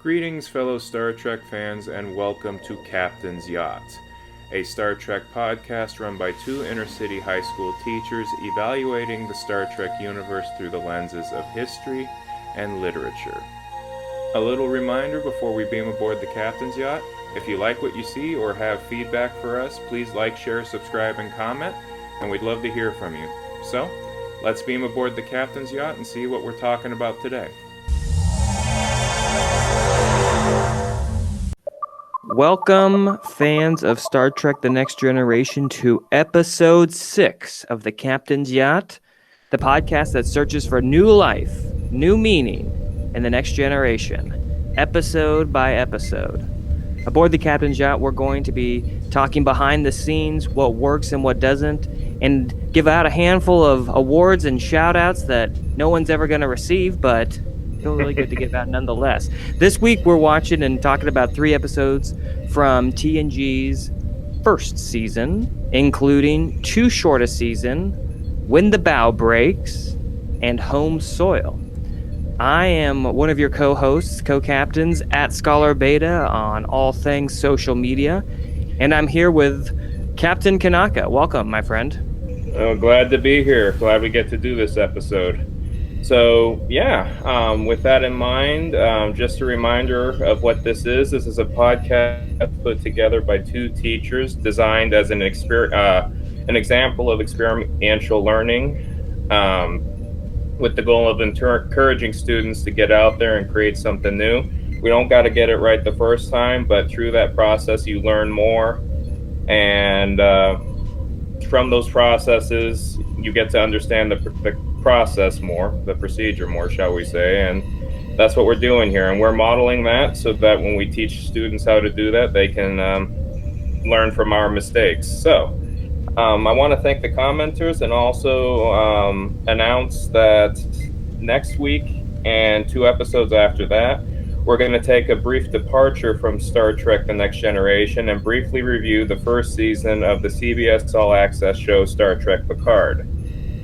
Greetings, fellow Star Trek fans, and welcome to Captain's Yacht, a Star Trek podcast run by two inner-city high school teachers evaluating the Star Trek universe through the lenses of history and literature. A little reminder before we beam aboard the Captain's Yacht: if you like what you see or have feedback for us, please like, share, subscribe, and comment, and we'd love to hear from you. So, let's beam aboard the Captain's Yacht and see what we're talking about today. Welcome, fans of Star Trek The Next Generation, to Episode 6 of The Captain's Yacht, the podcast that searches for new life, new meaning in the next generation, episode by episode. Aboard The Captain's Yacht, we're going to be talking behind the scenes, what works and what doesn't, and give out a handful of awards and shout-outs that no one's ever going to receive, but feel really good to give out nonetheless. This week we're watching and talking about 3 episodes from TNG's first season, including Too Short a Season, When the Bow Breaks, and Home Soil. I am one of your co-hosts, co-captains at Scholar Beta on all things social media, and I'm here with Captain Kanaka. Welcome, my friend. Oh, glad to be here. Glad we get to do this episode. So, with that in mind, just a reminder of what this is. This is a podcast put together by two teachers designed as an example of experiential learning, with the goal of encouraging students to get out there and create something new. We don't got to get it right the first time, but through that process, you learn more. And from those processes, you get to understand the process more, the procedure more, shall we say, and that's what we're doing here. And we're modeling that so that when we teach students how to do that, they can learn from our mistakes. So I want to thank the commenters and also announce that next week and 2 episodes after that, we're going to take a brief departure from Star Trek The Next Generation and briefly review the first season of the CBS All Access show Star Trek Picard.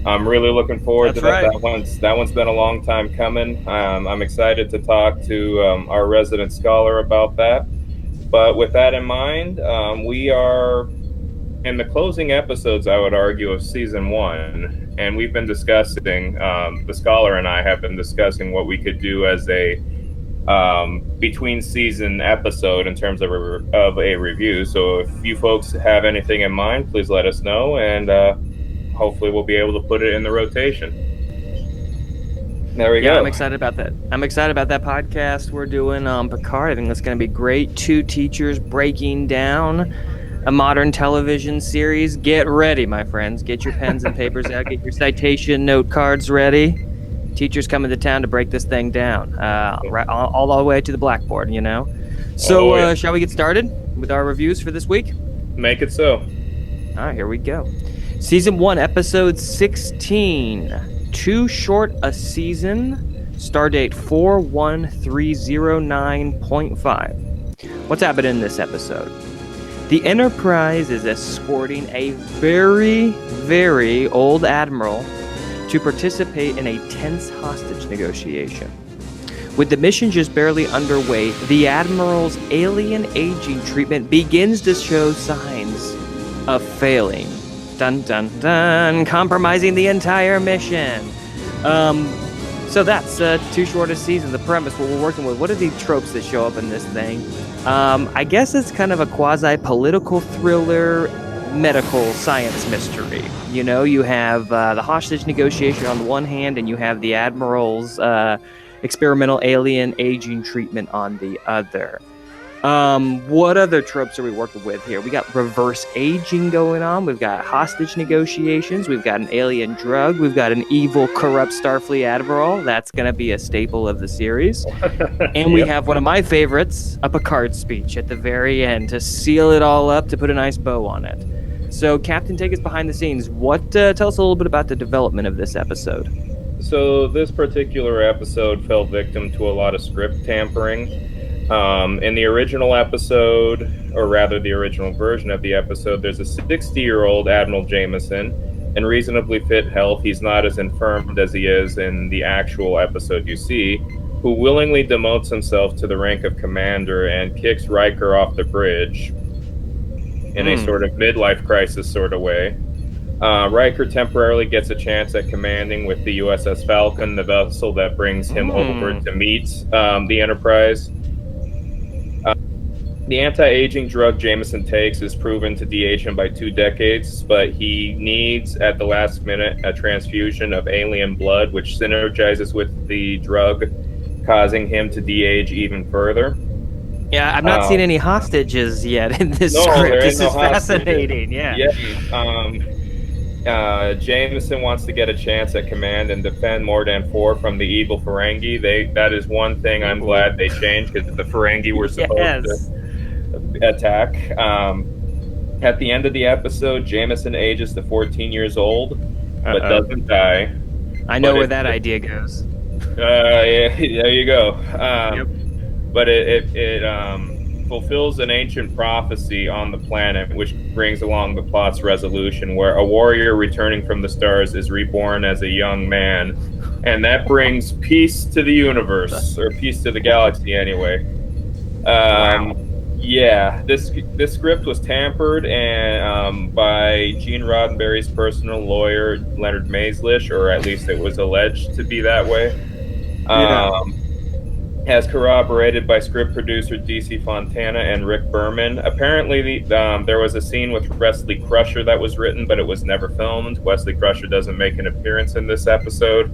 I'm really looking forward to that. Right. That one's been a long time coming. I'm excited to talk to our resident scholar about that. But with that in mind, we are in the closing episodes, I would argue, of season 1, and we've been discussing, the scholar and I have been discussing what we could do as a between season episode in terms of a review. So if you folks have anything in mind, please let us know, and hopefully we'll be able to put it in the rotation. There we go. Yeah, I'm excited about that. I'm excited about that podcast we're doing on Picard. I think that's going to be great. 2 teachers breaking down a modern television series. Get ready, my friends. Get your pens and papers out. Get your citation note cards ready. Teachers coming to town to break this thing down, right, all the way to the blackboard, you know? So shall we get started with our reviews for this week? Make it so. All right, here we go. Season 1, Episode 16, Too Short a Season, Stardate 41309.5. What's happening in this episode? The Enterprise is escorting a very, very old admiral to participate in a tense hostage negotiation. With the mission just barely underway, the Admiral's alien aging treatment begins to show signs of failing. Dun dun dun, compromising the entire mission. So that's Too Short a Season, the premise, what we're working with. What are the tropes that show up in this thing? I guess it's kind of a quasi-political thriller, medical science mystery. You know, you have the hostage negotiation on the one hand, and you have the Admiral's experimental alien aging treatment on the other. What other tropes are we working with here? We got reverse aging going on. We've got hostage negotiations. We've got an alien drug. We've got an evil, corrupt Starfleet admiral. That's going to be a staple of the series. And we have one of my favorites, a Picard speech at the very end to seal it all up, to put a nice bow on it. So, Captain, take us behind the scenes. Tell us a little bit about the development of this episode. So, this particular episode fell victim to a lot of script tampering. In the original episode, or rather the original version of the episode, there's a 60-year-old Admiral Jameson in reasonably fit health. He's not as infirmed as he is in the actual episode you see. who willingly demotes himself to the rank of commander and kicks Riker off the bridge in a sort of midlife crisis sort of way. Riker temporarily gets a chance at commanding with the USS Falcon, the vessel that brings him over to meet the Enterprise. The anti-aging drug Jameson takes is proven to de-age him by 2 decades, but he needs, at the last minute, a transfusion of alien blood, which synergizes with the drug, causing him to de-age even further. Yeah, I've not seen any hostages yet in this No, script. there This ain't no is hostages. fascinating. Yeah. Jameson wants to get a chance at command and defend Mordan 4 from the evil Ferengi. That is one thing I'm glad they changed, because the Ferengi were supposed to Yes. attack. At the end of the episode, Jameson ages to 14 years old, but doesn't die. I know where that idea goes. Yeah, there you go. Yep. But it fulfills an ancient prophecy on the planet, which brings along the plot's resolution, where a warrior returning from the stars is reborn as a young man, and that brings peace to the universe, or peace to the galaxy anyway. Wow. Yeah, this script was tampered and by Gene Roddenberry's personal lawyer, Leonard Maislish, or at least it was alleged to be that way. As corroborated by script producer DC Fontana and Rick Berman. Apparently, there was a scene with Wesley Crusher that was written, but it was never filmed. Wesley Crusher doesn't make an appearance in this episode.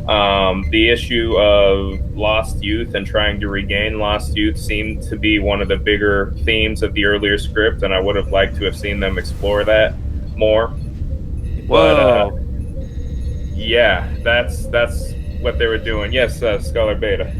The issue of lost youth and trying to regain lost youth seemed to be one of the bigger themes of the earlier script, and I would have liked to have seen them explore that more. Whoa. But yeah, that's what they were doing. Yes, Scholar Beta.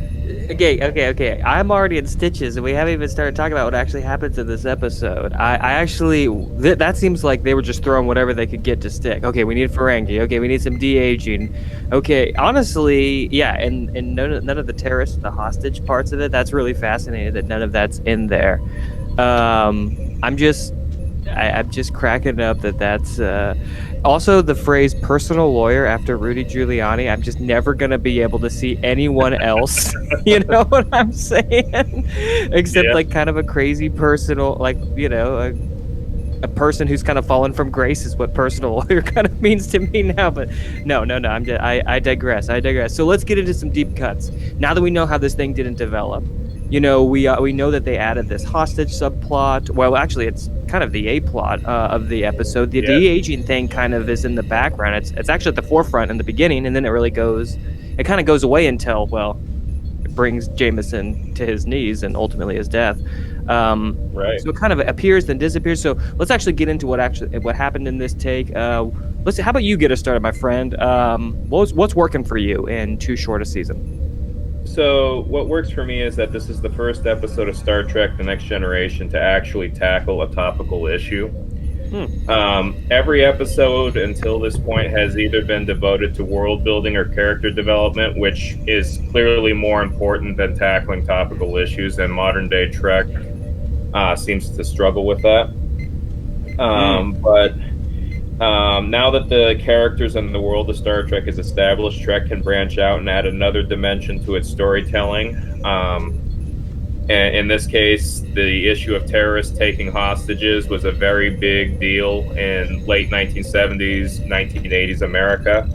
Okay. I'm already in stitches, and we haven't even started talking about what actually happens in this episode. I actually, that seems like they were just throwing whatever they could get to stick. Okay, we need Ferengi. Okay, we need some de-aging. Okay, honestly, yeah, and none of the terrorists, the hostage parts of it, that's really fascinating that none of that's in there. I'm just cracking up that's also the phrase personal lawyer after Rudy Giuliani. I'm just never gonna be able to see anyone else. You know what I'm saying? Except like kind of a crazy personal, like, you know, a person who's kind of fallen from grace is what personal lawyer kind of means to me now. But no. I digress. So let's get into some deep cuts. Now that we know how this thing didn't develop, you know, we know that they added this hostage subplot. Well, actually, it's kind of the A plot of the episode. The de-aging thing kind of is in the background. It's actually at the forefront in the beginning, and then it kind of goes away until, well, it brings Jameson to his knees and ultimately his death. Right. So it kind of appears then disappears. So let's actually get into what happened in this take. How about you get us started, my friend? What's working for you in too short a season? So what works for me is that this is the first episode of Star Trek: The Next Generation to actually tackle a topical issue. Every episode until this point has either been devoted to world building or character development, which is clearly more important than tackling topical issues, and modern day Trek seems to struggle with that. But now that the characters and the world of Star Trek is established, Trek can branch out and add another dimension to its storytelling. And in this case, the issue of terrorists taking hostages was a very big deal in late 1970s, 1980s America.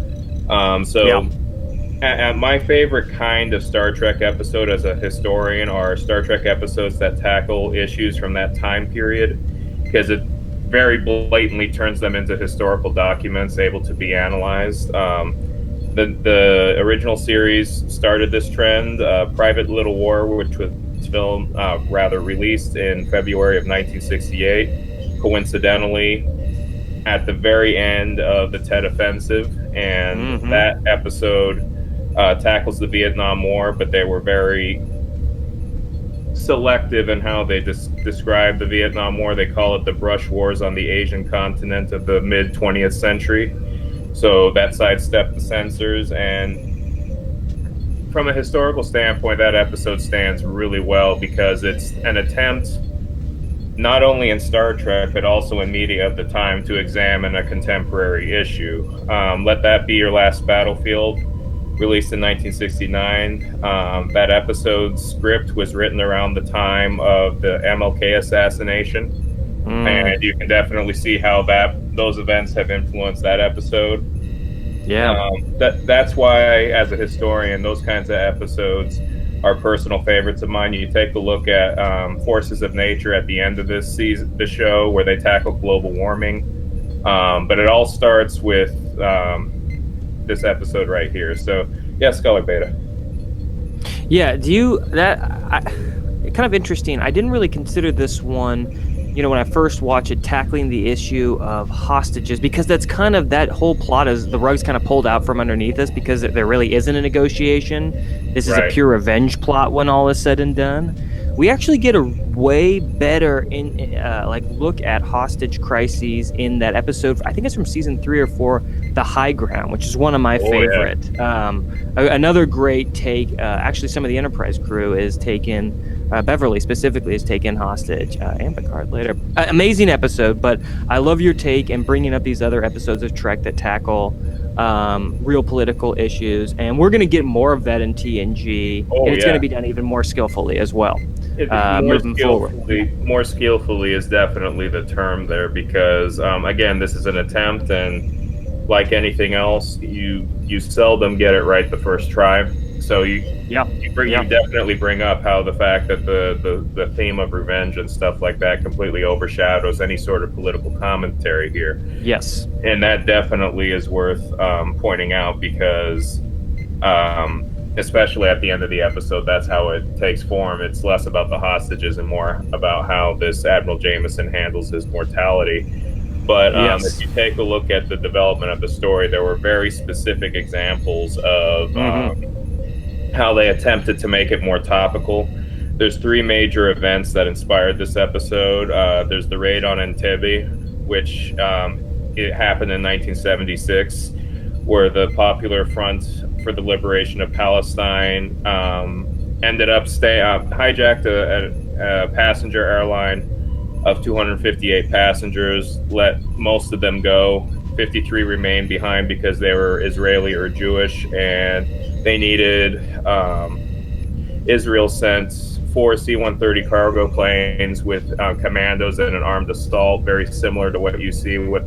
My favorite kind of Star Trek episode as a historian are Star Trek episodes that tackle issues from that time period, because it very blatantly turns them into historical documents able to be analyzed. The original series started this trend. Private Little War, which was released in February of 1968, coincidentally at the very end of the Tet Offensive, and that episode tackles the Vietnam War, but they were very selective in how they describe the Vietnam War. They call it the brush wars on the Asian continent of the mid 20th century. So that sidestepped the censors, and from a historical standpoint, that episode stands really well because it's an attempt, not only in Star Trek, but also in media of the time, to examine a contemporary issue. Let that be your last battlefield. released in 1969. That episode's script was written around the time of the MLK assassination, and you can definitely see how those events have influenced that episode. Yeah. That's why, as a historian, those kinds of episodes are personal favorites of mine. You take a look at Forces of Nature at the end of this season, the show, where they tackle global warming. But it all starts with this episode right here. So, yeah, Scholar Beta. Yeah, kind of interesting. I didn't really consider this one, when I first watched it, tackling the issue of hostages, because that's kind of, that whole plot is the rug's kind of pulled out from underneath us, because there really isn't a negotiation. This is a pure revenge plot when all is said and done. We actually get a way better look at hostage crises in that episode. I think it's from season 3 or 4, The High Ground, which is one of my favorite. Yeah. Another great take. Actually, some of the Enterprise crew is taken. Beverly specifically is taken hostage, and Picard later. Amazing episode, but I love your take and bringing up these other episodes of Trek that tackle real political issues, and we're going to get more of that in TNG, and it's going to be done even more skillfully as well. Moving forward. More skillfully is definitely the term there, because again, this is an attempt, and like anything else, you seldom get it right the first try. So you definitely bring up how the fact that the theme of revenge and stuff like that completely overshadows any sort of political commentary here. Yes. And that definitely is worth pointing out, because especially at the end of the episode, that's how it takes form. It's less about the hostages and more about how this Admiral Jameson handles his mortality. But if you take a look at the development of the story, there were very specific examples of how they attempted to make it more topical. There's 3 major events that inspired this episode. There's the raid on Entebbe, which it happened in 1976, where the Popular Front for the Liberation of Palestine ended up hijacked a passenger airline of 258 passengers, let most of them go. 53 remained behind because they were Israeli or Jewish, and they needed Israel sent 4 C-130 cargo planes with commandos and an armed assault, very similar to what you see with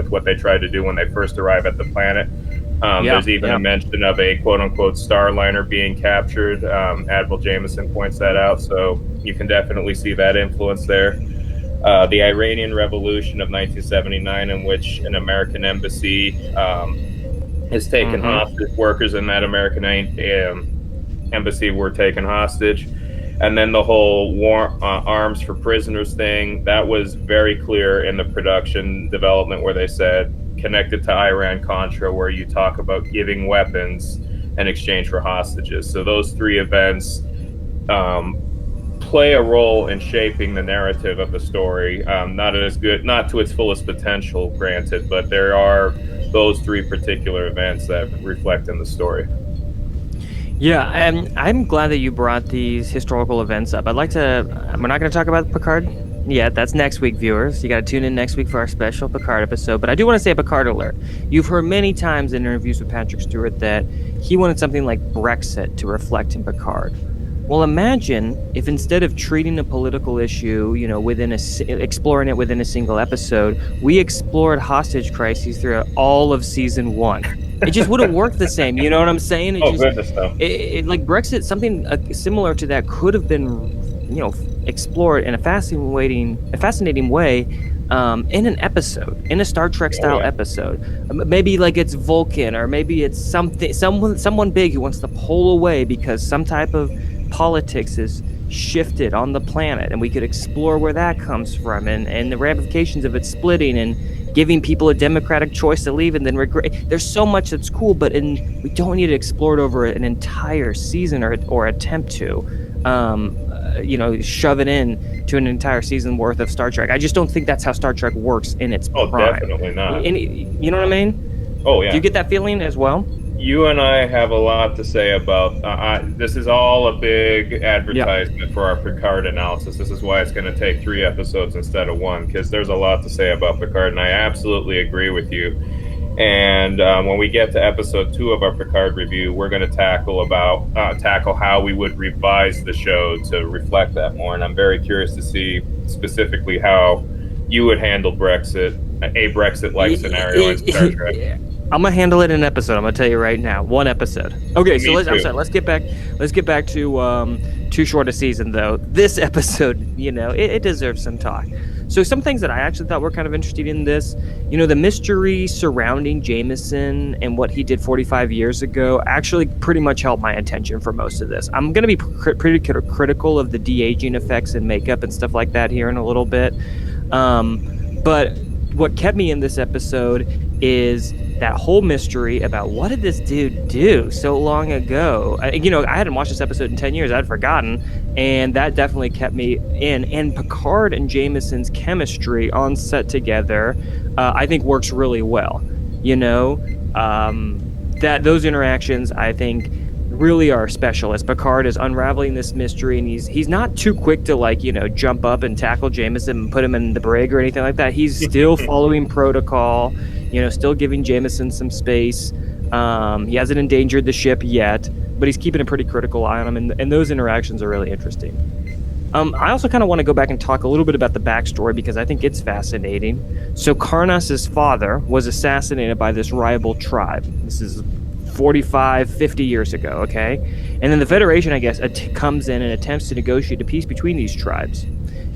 what they tried to do when they first arrive at the planet. There's even a mention of a quote-unquote Starliner being captured. Admiral Jameson points that out, so you can definitely see that influence there. The Iranian Revolution of 1979, in which an American embassy has taken hostage. Workers in that American embassy were taken hostage. And then the whole arms for prisoners thing, that was very clear in the production development, where they said, connected to Iran-Contra, where you talk about giving weapons in exchange for hostages. So those 3 events play a role in shaping the narrative of the story. Not to its fullest potential, granted, but there are those 3 particular events that reflect in the story. Yeah, and I'm glad that you brought these historical events up. We're not going to talk about Picard yet. That's next week, viewers. You got to tune in next week for our special Picard episode. But I do want to say a Picard alert. You've heard many times in interviews with Patrick Stewart that he wanted something like Brexit to reflect in Picard. Well, imagine if instead of treating a political issue, exploring it within a single episode, we explored hostage crises throughout all of season 1. It just wouldn't work the same. You know what I'm saying? Goodness, no. Like Brexit, something similar to that could have been, explored in a fascinating way in an episode, in a Star Trek style episode. Maybe like it's Vulcan, or maybe it's someone big who wants to pull away because some type of politics is shifted on the planet, and we could explore where that comes from, and the ramifications of it splitting and giving people a democratic choice to leave and then regret. There's so much that's cool, but we don't need to explore it over an entire season or attempt to shove it in to an entire season worth of Star Trek. I just don't think that's how Star Trek works in its prime. Definitely not. You know what I mean? Oh, yeah. Do you get that feeling as well? You and I have a lot to say about this. Is all a big advertisement for our Picard analysis. This is why it's going to take 3 episodes instead of 1, because there's a lot to say about Picard, and I absolutely agree with you. And when we get to episode 2 of our Picard review, we're going to tackle how we would revise the show to reflect that more. And I'm very curious to see specifically how you would handle a Brexit-like scenario in Star Trek. I'm gonna handle it in an episode. I'm gonna tell you right now. One episode. Okay, so Me I'm too. sorry. Let's get back to too short a season though. This episode, it deserves some talk. So some things that I actually thought were kind of interesting in this, the mystery surrounding Jameson and what he did 45 years ago actually pretty much held my attention for most of this. I'm gonna be pretty critical of the de-aging effects and makeup and stuff like that here in a little bit. But what kept me in this episode is that whole mystery about what did this dude do so long ago. I hadn't watched this episode in 10 years. I'd forgotten. And that definitely kept me in. And Picard and Jameson's chemistry on set together, I think works really well. That those interactions, I think, really are special as Picard is unraveling this mystery, and he's not too quick to jump up and tackle Jameson and put him in the brig or anything like that. He's still following protocol, still giving Jameson some space. He hasn't endangered the ship yet, but he's keeping a pretty critical eye on him, and those interactions are really interesting. I also kind of want to go back and talk a little bit about the backstory because I think it's fascinating. So Karnas's father was assassinated by this rival tribe. This is 45, 50 years ago, okay? And then the Federation, I guess, comes in and attempts to negotiate a peace between these tribes.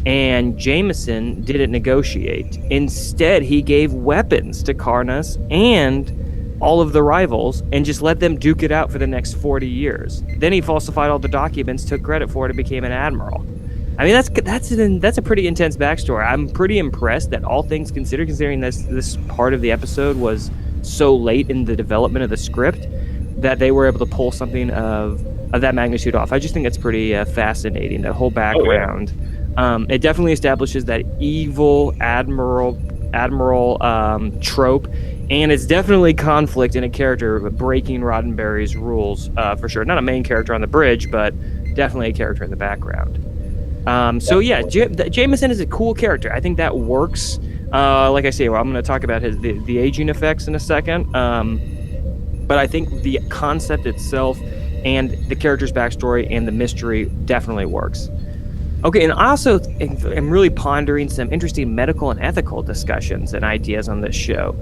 And Jameson didn't negotiate. Instead, he gave weapons to Karnas and all of the rivals and just let them duke it out for the next 40 years. Then he falsified all the documents, took credit for it, and became an admiral. I mean, that's a pretty intense backstory. I'm pretty impressed that all things considered, considering this part of the episode was so late in the development of the script, that they were able to pull something of that magnitude off. I just think it's pretty fascinating, that whole background. Oh, yeah. It definitely establishes that evil admiral trope, and it's definitely conflict in a character breaking Roddenberry's rules, for sure. Not a main character on the bridge, but definitely a character in the background. So yeah, Jameson is a cool character. I think that works. Like I say, I'm going to talk about the aging effects in a second. But I think the concept itself and the character's backstory and the mystery definitely works. Okay, and I also am really pondering some interesting medical and ethical discussions and ideas on this show.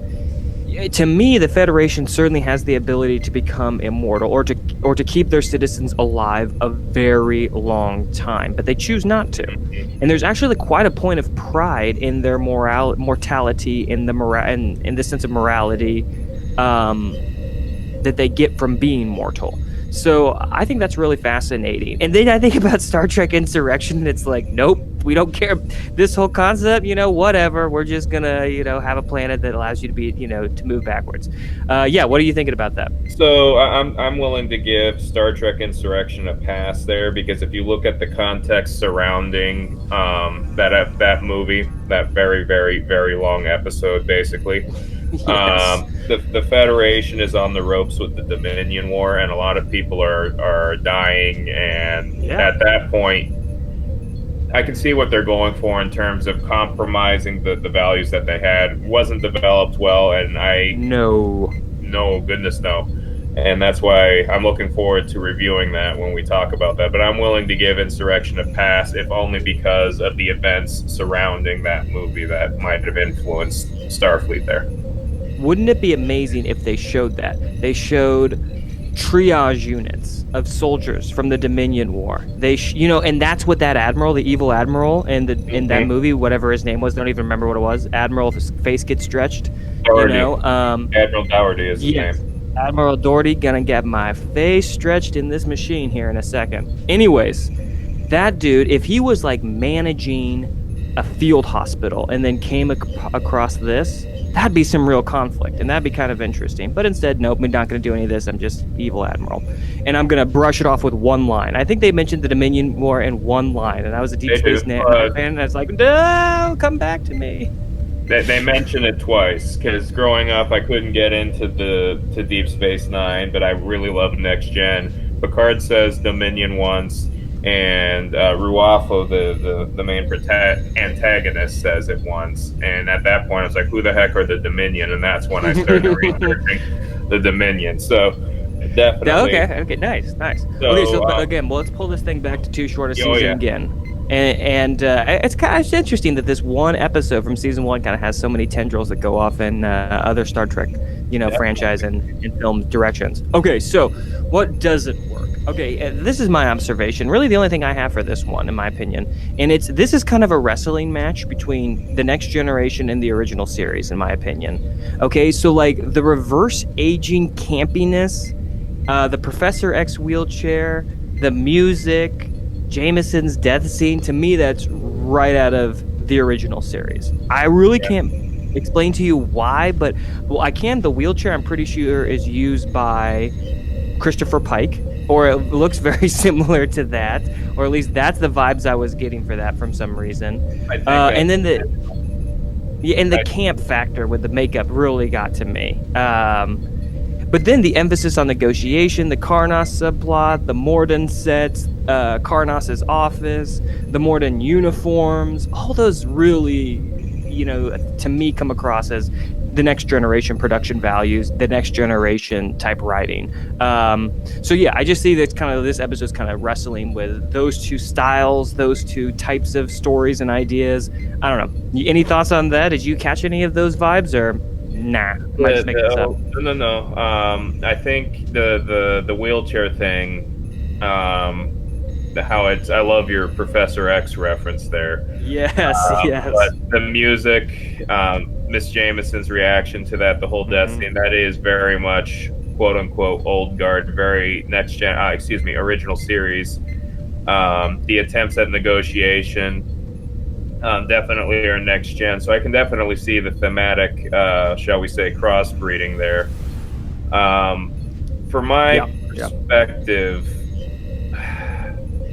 To me, the Federation certainly has the ability to become immortal or to keep their citizens alive a very long time, but they choose not to. And there's actually quite a point of pride in their mortality, in the sense of morality that they get from being mortal. So I think that's really fascinating. And then I think about Star Trek Insurrection, and it's like, nope, we don't care. This whole concept, whatever. We're just gonna, have a planet that allows you to be, to move backwards. Yeah, what are you thinking about that? So I'm willing to give Star Trek Insurrection a pass there, because if you look at the context surrounding that movie, that very, very, very long episode, basically. Yes. The Federation is on the ropes with the Dominion War, and a lot of people are dying. And at that point, I can see what they're going for in terms of compromising the values that they had. Wasn't developed well, and no, goodness no. And that's why I'm looking forward to reviewing that when we talk about that. But I'm willing to give Insurrection a pass, if only because of the events surrounding that movie that might have influenced Starfleet there. Wouldn't it be amazing if they showed that? They showed triage units of soldiers from the Dominion War. And that's what that admiral, the evil admiral, in that movie, whatever his name was, don't even remember what it was. Admiral, if his face gets stretched. Doherty. Admiral Doherty is his name. Admiral Doherty, gonna get my face stretched in this machine here in a second. Anyways, that dude, if he was like managing a field hospital and then came across this, that'd be some real conflict, and that'd be kind of interesting. But instead, nope, we're not going to do any of this. I'm just evil admiral. And I'm going to brush it off with one line. I think they mentioned the Dominion War in one line, and I was a Deep Space Nine fan, and I was like, no, come back to me. They mention it twice, because growing up, I couldn't get into to Deep Space Nine, but I really love Next Gen. Picard says Dominion once, and Ruafo, the main antagonist, says it once. And at that point, I was like, "Who the heck are the Dominion?" And that's when I started researching the Dominion. So definitely. Okay, nice. Okay, So so but again, well, let's pull this thing back to Too Short a oh Season yeah, again. And it's kind of interesting that this one episode from season one kind of has so many tendrils that go off in other Star Trek, franchise and film directions. Okay, so what doesn't work? Okay, this is my observation. Really, the only thing I have for this one, in my opinion, and this is kind of a wrestling match between the Next Generation and the original series, in my opinion. Okay, so like the reverse aging campiness, the Professor X wheelchair, the music, Jameson's death scene, to me, that's right out of the original series. I really can't explain to you why, but well, I can. The wheelchair, I'm pretty sure, is used by Christopher Pike, or it looks very similar to that, or at least that's the vibes I was getting for that from some reason. I think And then the I, camp factor with the makeup really got to me. But then the emphasis on negotiation, the Karnos subplot, the Morden sets, Karnos's office, the Morden uniforms, all those really, to me come across as the Next Generation production values, the Next Generation type writing. So yeah, I just see that this episode's kind of wrestling with those two styles, those two types of stories and ideas. I don't know. Any thoughts on that? Did you catch any of those vibes, or nah? Am I just making this up? no. I think the wheelchair thing. How it's. I love your Professor X reference there. Yes. But the music, Miss Jameson's reaction to that, the whole death scene, that is very much quote unquote old guard, very next gen. Original series. The attempts at negotiation. Definitely are next gen. So I can definitely see the thematic, shall we say, crossbreeding there. From my perspective,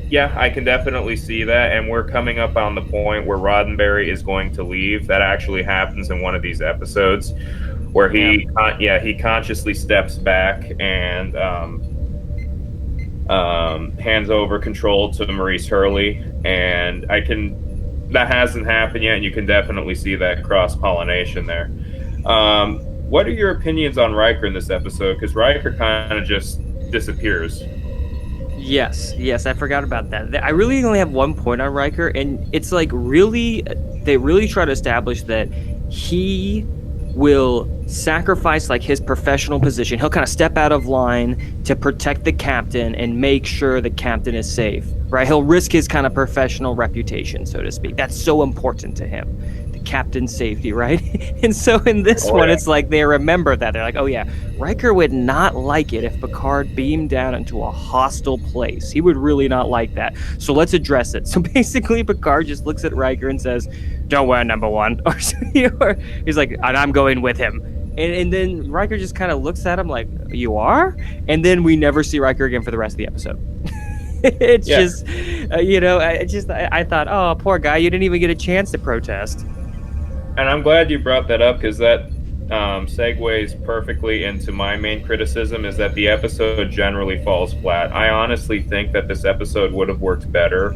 yeah, I can definitely see that. And we're coming up on the point where Roddenberry is going to leave. That actually happens in one of these episodes where he consciously steps back and hands over control to Maurice Hurley. And that hasn't happened yet, and you can definitely see that cross-pollination there. What are your opinions on Riker in this episode? Because Riker kind of just disappears. Yes, I forgot about that. I really only have one point on Riker, and it's like they really try to establish that he will sacrifice like his professional position. He'll kind of step out of line to protect the captain and make sure the captain is safe, right? He'll risk his kind of professional reputation, so to speak. That's so important to him, the captain's safety, right? And so in this one, it's like they remember that. They're like, oh yeah, Riker would not like it if Picard beamed down into a hostile place. He would really not like that. So let's address it. So basically, Picard just looks at Riker and says, don't wear number one. Or he's like, and I'm going with him. And then Riker just kind of looks at him like, you are? And then we never see Riker again for the rest of the episode. It's just, I thought, oh, poor guy, you didn't even get a chance to protest. And I'm glad you brought that up, because that segues perfectly into my main criticism, is that the episode generally falls flat. I honestly think that this episode would have worked better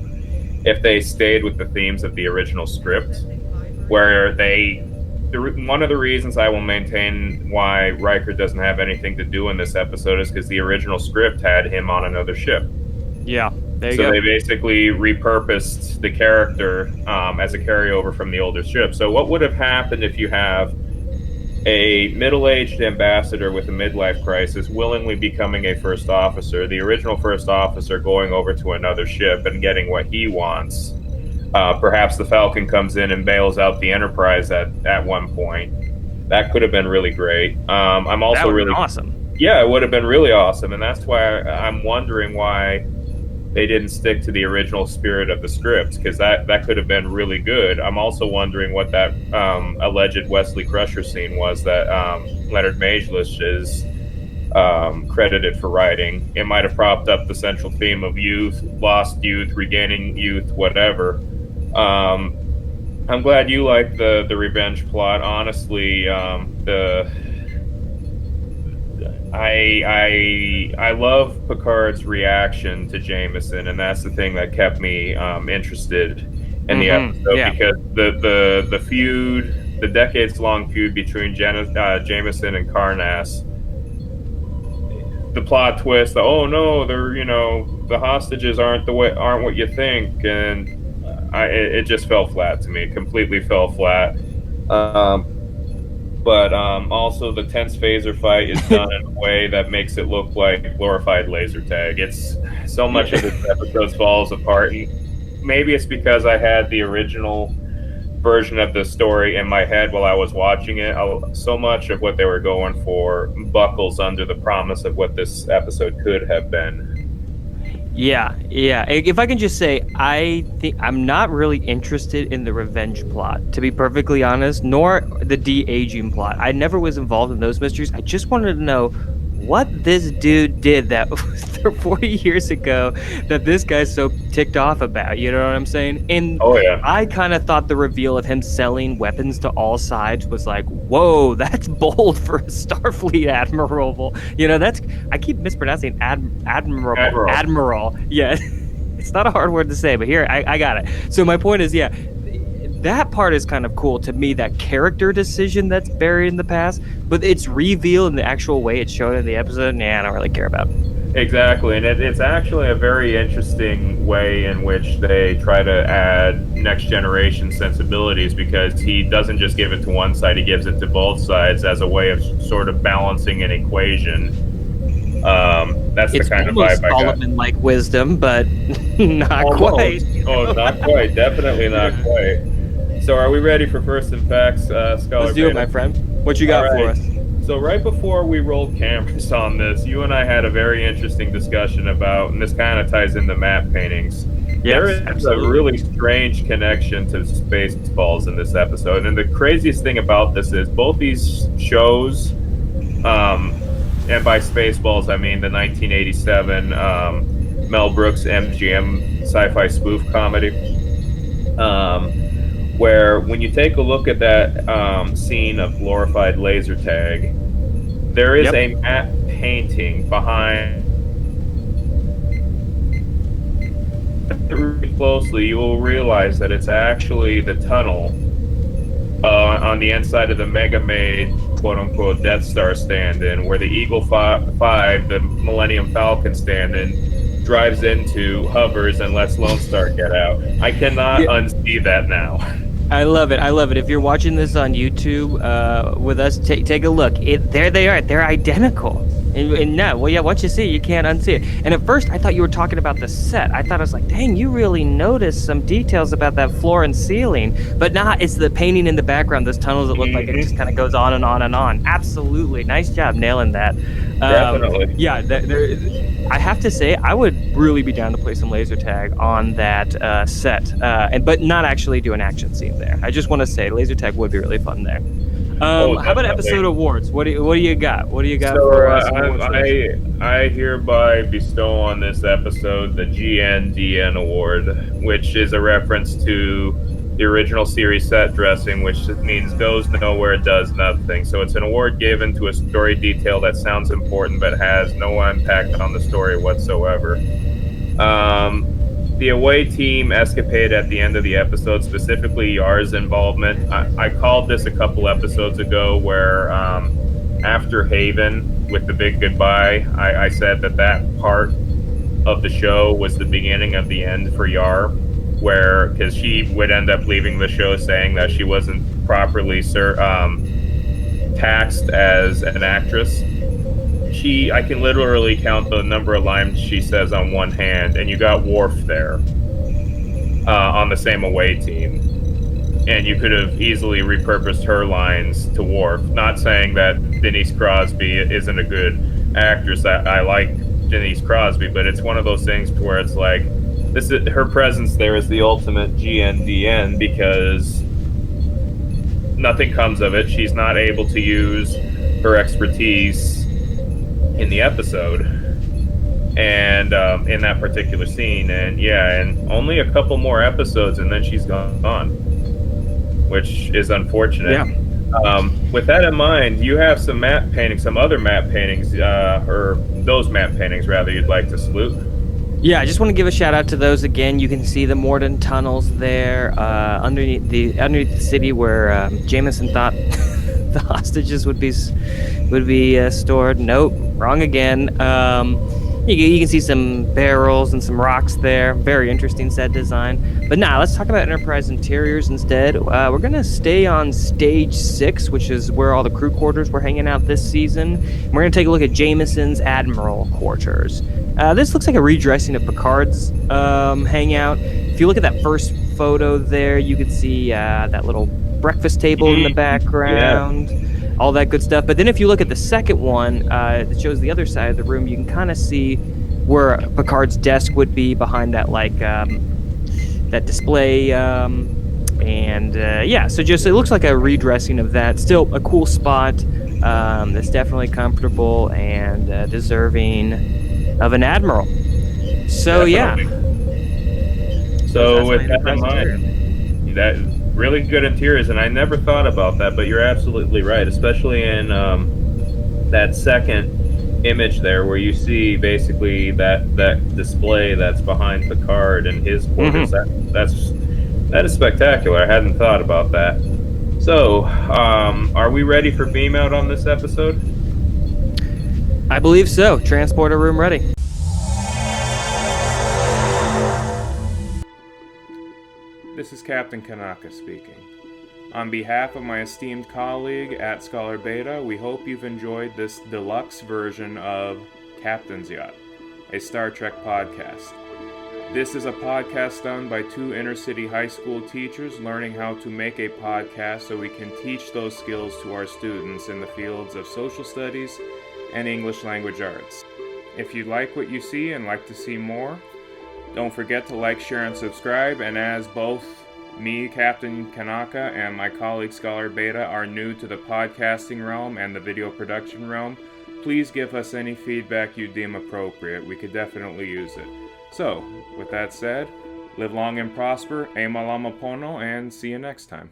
if they stayed with the themes of the original script, where one of the reasons I will maintain why Riker doesn't have anything to do in this episode is because the original script had him on another ship. Yeah, there you go. So they basically repurposed the character as a carryover from the older ship. So what would have happened if you have a middle-aged ambassador with a midlife crisis willingly becoming a first officer, the original first officer going over to another ship and getting what he wants? Perhaps the Falcon comes in and bails out the Enterprise at one point. That could have been really great. I'm also that would really been awesome. Yeah, it would have been really awesome, and that's why I'm wondering why they didn't stick to the original spirit of the script, because that could have been really good. I'm also wondering what that alleged Wesley Crusher scene was that Leonard Majelish is credited for writing. It might have propped up the central theme of youth, lost youth, regaining youth, whatever. I'm glad you like the revenge plot. Honestly, I love Picard's reaction to Jameson, and that's the thing that kept me interested in the episode Yeah. because the feud, the decades long feud between Jameson and Karnas, the plot twist, oh no, they're the hostages aren't what you think, and it just fell flat to me, completely fell flat. Um, but also the tense phaser fight is done in a way that makes it look like glorified laser tag. It's so much of this episode falls apart, and maybe it's because I had the original version of the story in my head while I was watching it. So much of what they were going for buckles under the promise of what this episode could have been. Yeah. If I can just say, I think I'm not really interested in the revenge plot, to be perfectly honest, nor the de-aging plot. I never was involved in those mysteries. I just wanted to know what this dude did that was 40 years ago that this guy's so ticked off about. You know what I'm saying? And Oh yeah, I kind of thought the reveal of him selling weapons to all sides was like, whoa, that's bold for a Starfleet admiral. I keep mispronouncing admiral. Yeah, it's not a hard word to say, but here I got it. So my point is, yeah, that part is kind of cool to me. That character decision that's buried in the past, but its reveal in the actual way it's shown in the episode, I don't really care about. exactly, and it's actually a very interesting way in which they try to add next generation sensibilities, because he doesn't just give it to one side; he gives it to both sides as a way of sort of balancing an equation. That's It's the kind of almost vibe I got. Solomon-like wisdom, but not quite. Oh, not quite. Definitely not quite. So, are we ready for first and facts, Scholar? Let's do it, my friend. What you got for us? So, right before we rolled cameras on this, you and I had a very interesting discussion about, and this kind of ties into map paintings. There is absolutely. a really strange connection to Spaceballs in this episode, and the craziest thing about this is both these shows, and by Spaceballs I mean the 1987 Mel Brooks MGM sci-fi spoof comedy. Where when you take a look at that scene of glorified laser tag, there is a map painting behind. Really closely, you will realize that it's actually the tunnel on the inside of the Mega-Made quote-unquote Death Star stand-in, where the Eagle 5, the Millennium Falcon stand-in, drives into, hovers, and lets Lone Star get out. I cannot unsee that now. I love it. If you're watching this on YouTube with us, take a look. There they are. They're identical. And no, well, yeah, once you see it, you can't unsee it. And at first, I thought you were talking about the set. I thought I was like, dang, you really noticed some details about that floor and ceiling. But nah, it's the painting in the background, those tunnels that look like it just kind of goes on and on and on. Absolutely. Nice job nailing that. Definitely. Yeah, I have to say, I would really be down to play some laser tag on that set, but not actually do an action scene there. I just want to say laser tag would be really fun there. How about episode awards? What do you got? What do you got for us? I hereby bestow on this episode the GNDN award, which is a reference to the original series set dressing, which means goes nowhere, does nothing. So it's an award given to a story detail that sounds important but has no impact on the story whatsoever. The away team escapade at the end of the episode, specifically Yar's involvement. I called this a couple episodes ago where after Haven with the big goodbye, I said that part of the show was the beginning of the end for Yar, because she would end up leaving the show saying that she wasn't properly taxed as an actress. I can literally count the number of lines she says on one hand, and you got Worf there on the same away team. And you could have easily repurposed her lines to Worf. Not saying that Denise Crosby isn't a good actress. I like Denise Crosby, but it's one of those things where it's like, her presence there is the ultimate GNDN, because nothing comes of it. She's not able to use her expertise in the episode and in that particular scene, and only a couple more episodes and then she's gone, which is unfortunate. With that in mind, you have some map paintings, some other map paintings, or those map paintings, rather, you'd like to salute. Yeah, I just want to give a shout out to those again. You can see the Morden tunnels there underneath the city where Jameson thought the hostages would be stored. Nope, wrong again. You can see some barrels and some rocks there. Very interesting set design. But now let's talk about Enterprise interiors instead. We're gonna stay on stage 6, which is where all the crew quarters were hanging out this season. And we're gonna take a look at Jameson's Admiral quarters. This looks like a redressing of Picard's hangout. If you look at that first photo there, you could see that little breakfast table in the background, all that good stuff. But then if you look at the second one that shows the other side of the room, you can kind of see where Picard's desk would be behind that that display. So just it looks like a redressing of that. Still a cool spot. That's definitely comfortable and deserving of an admiral. So Definitely. yeah. So That's my with that in Enterprise interior. mind, that really good interiors, and I never thought about that, but you're absolutely right, especially in that second image there, where you see basically that display that's behind Picard and his quarters. That is spectacular. I hadn't thought about that. So, are we ready for beam out on this episode? I believe so. Transporter room ready. This is Captain Kanaka speaking. On behalf of my esteemed colleague at Scholar Beta, we hope you've enjoyed this deluxe version of Captain's Yacht, a Star Trek podcast. This is a podcast done by 2 inner-city high school teachers learning how to make a podcast so we can teach those skills to our students in the fields of social studies and English language arts. If you like what you see and like to see more, don't forget to like, share, and subscribe. And as both me, Captain Kanaka, and my colleague Scholar Beta are new to the podcasting realm and the video production realm, please give us any feedback you deem appropriate. We could definitely use it. So, with that said, live long and prosper, e malama pono, and see you next time.